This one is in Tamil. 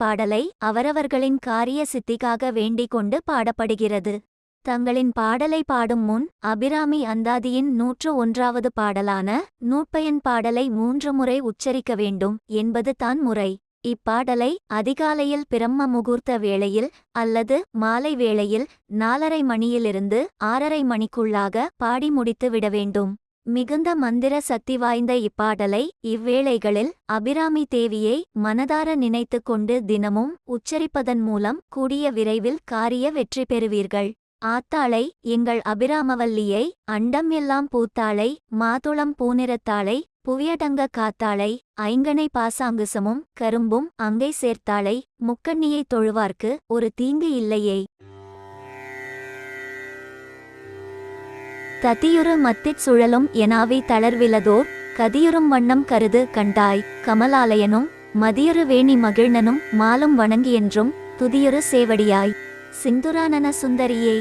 இப்பாடலை அவரவர்களின் காரிய சித்திக்காக வேண்டிக் கொண்டு பாடப்படுகிறது. தங்களின் பாடலை பாடும் முன் அபிராமி அந்தாதியின் 101வது பாடலான நூற்பயன் பாடலை 3 முறை உச்சரிக்க வேண்டும் என்பது தான் முறை. இப்பாடலை அதிகாலையில் பிரம்ம முகூர்த்த வேளையில் அல்லது மாலை வேளையில் 4:30 மணியிலிருந்து 6:30 மணிக்குள்ளாக பாடி முடித்து விட வேண்டும். மிகுந்த மந்திர சக்தி வாய்ந்த இப்பாடலை இவ்வேளைகளில் அபிராமி தேவியை மனதார நினைத்து கொண்டு தினமும் உச்சரிப்பதன் மூலம் கூடிய விரைவில் காரிய வெற்றி பெறுவீர்கள். ஆத்தாளை எங்கள் அபிராமவல்லியை அண்டம் எல்லாம் பூத்தாளை மாதுளம் பூநிறத்தாளை புவியடங்க காத்தாளை ஐங்கனை பாசாங்குசமும் கரும்பும் அங்கை சேர்த்தாளை முக்கண்ணியை தொழுவார்க்கு ஒரு தீங்கு இல்லையே. ததியுறு மத்திற் சுழலும் எனாவி தளர்விலதோர் கதியுறும் வண்ணம் கருது கண்டாய் கமலாலயனும் மதியுறு வேணி மகிழ்னனும் மாலும் வணங்கியென்றும் துதியுறு சேவடியாய் சிந்துரானன சுந்தரியே.